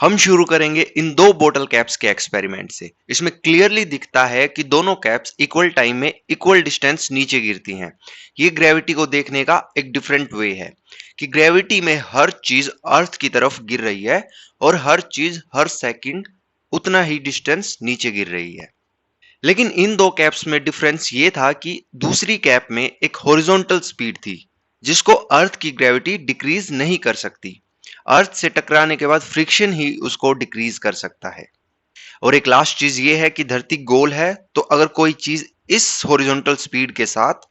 हम शुरू करेंगे इन दो बोतल कैप्स के एक्सपेरिमेंट से। इसमें क्लियरली दिखता है कि दोनों कैप्स इक्वल टाइम में इक्वल डिस्टेंस नीचे गिरती हैं। ये ग्रेविटी को देखने का एक डिफरेंट वे है कि ग्रेविटी में हर चीज अर्थ की तरफ गिर रही है और हर चीज हर सेकंड उतना ही डिस्टेंस नीचे गिर रही है। लेकिन इन दो कैप्स में डिफरेंस ये था कि दूसरी कैप में एक हॉरिजॉन्टल स्पीड थी जिसको अर्थ की ग्रेविटी डिक्रीज नहीं कर सकती। अर्थ से टकराने के बाद फ्रिक्शन ही उसको डिक्रीज कर सकता है। और एक लास्ट चीज ये है कि धरती गोल है, तो अगर कोई चीज इस हॉरिजॉन्टल स्पीड के साथ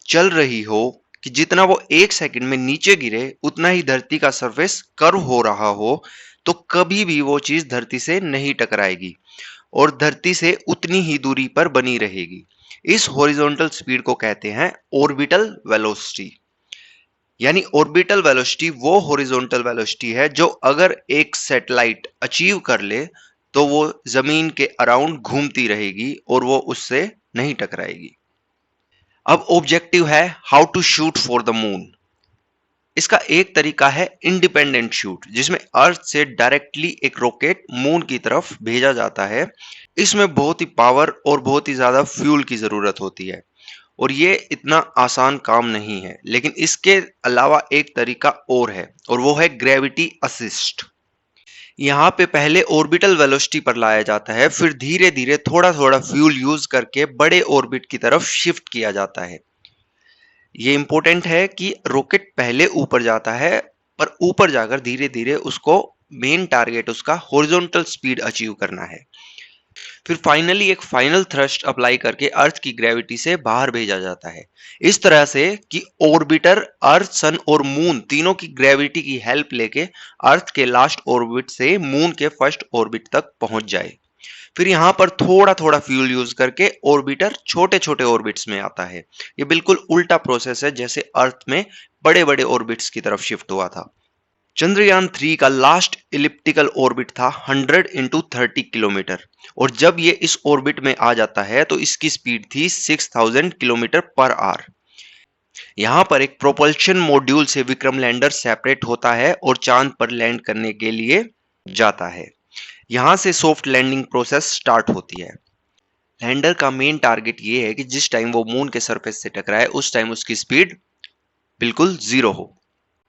चल रही हो कि जितना वो एक सेकंड में नीचे गिरे उतना ही धरती का सरफेस कर्व हो रहा हो, तो कभी भी वो चीज धरती से नहीं टकराएगी और धरती से उतनी ही दूरी पर बनी रहेगी। इस हॉरिजॉन्टल स्पीड को कहते हैं ऑर्बिटल वेलोसिटी। यानी ऑर्बिटल वेलोसिटी वो हॉरिजॉन्टल वेलोसिटी है जो अगर एक सैटेलाइट अचीव कर ले तो वो जमीन के अराउंड घूमती रहेगी और वो उससे नहीं टकराएगी। अब ऑब्जेक्टिव है how to shoot for the moon. इसका एक तरीका है इंडिपेंडेंट शूट, जिसमें अर्थ से डायरेक्टली एक रॉकेट मून की तरफ भेजा जाता है। इसमें बहुत ही पावर और बहुत ही ज्यादा फ्यूल की जरूरत होती है और ये इतना आसान काम नहीं है। लेकिन इसके अलावा एक तरीका और है और वो है ग्रेविटी असिस्ट। यहाँ पे पहले ऑर्बिटल वेलोसिटी पर लाया जाता है, फिर धीरे धीरे थोड़ा थोड़ा फ्यूल यूज करके बड़े ऑर्बिट की तरफ शिफ्ट किया जाता है। ये इंपॉर्टेंट है कि रॉकेट पहले ऊपर जाता है, पर ऊपर जाकर धीरे धीरे उसको मेन टारगेट उसका हॉरिजॉन्टल स्पीड अचीव करना है। फिर फाइनली एक फाइनल थ्रस्ट अप्लाई करके अर्थ की ग्रेविटी से बाहर भेजा जाता है, इस तरह से कि ऑर्बिटर अर्थ, सन और मून तीनों की ग्रेविटी की हेल्प लेके अर्थ के लास्ट ऑर्बिट से मून के फर्स्ट ऑर्बिट तक पहुंच जाए। फिर यहां पर थोड़ा थोड़ा फ्यूल यूज करके ऑर्बिटर छोटे छोटे ऑर्बिट्स में आता है। ये बिल्कुल उल्टा प्रोसेस है जैसे अर्थ में बड़े बड़े ऑर्बिट्स की तरफ शिफ्ट हुआ था। चंद्रयान 3 का लास्ट इलिप्टिकल ऑर्बिट था 100 इंटू 30 किलोमीटर और जब ये इस ऑर्बिट में आ जाता है तो इसकी स्पीड थी 6000 किलोमीटर पर आवर। यहां पर एक प्रोपल्शन मॉड्यूल से विक्रम लैंडर सेपरेट होता है और चांद पर लैंड करने के लिए जाता है। यहां से सॉफ्ट लैंडिंग प्रोसेस स्टार्ट होती है। लैंडर का मेन टारगेट ये है कि जिस टाइम वो मून के सरफेस से टकराए उस टाइम उसकी स्पीड बिल्कुल जीरो हो।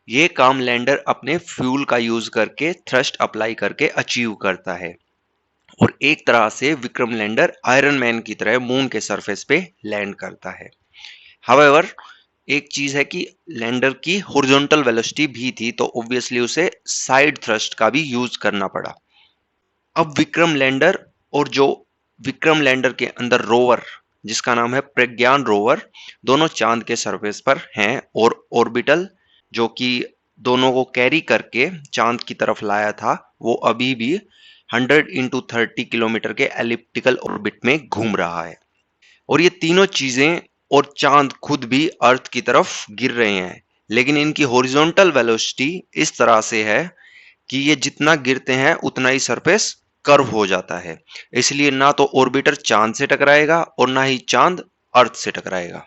ये काम लैंडर अपने फ्यूल का यूज करके थ्रस्ट अप्लाई करके अचीव करता है और एक तरह से विक्रम लैंडर आयरन मैन की तरह मून के सरफेस पे लैंड करता है। हाउएवर एक चीज है कि लैंडर की हॉरिजॉन्टल वेलोसिटी भी थी, तो ऑब्वियसली उसे साइड थ्रस्ट का भी यूज करना पड़ा। अब विक्रम लैंडर और जो विक्रम लैंडर के अंदर रोवर जिसका नाम है प्रज्ञान रोवर, दोनों चांद के सरफेस पर हैं और ऑर्बिटल जो कि दोनों को कैरी करके चांद की तरफ लाया था वो अभी भी 100 इंटू 30 किलोमीटर के एलिप्टिकल ऑर्बिट में घूम रहा है। और ये तीनों चीजें और चांद खुद भी अर्थ की तरफ गिर रहे हैं, लेकिन इनकी हॉरिजॉन्टल वेलोसिटी इस तरह से है कि ये जितना गिरते हैं उतना ही सरफेस कर्व हो जाता है। इसलिए ना तो ऑर्बिटर चांद से टकराएगा और ना ही चांद अर्थ से टकराएगा।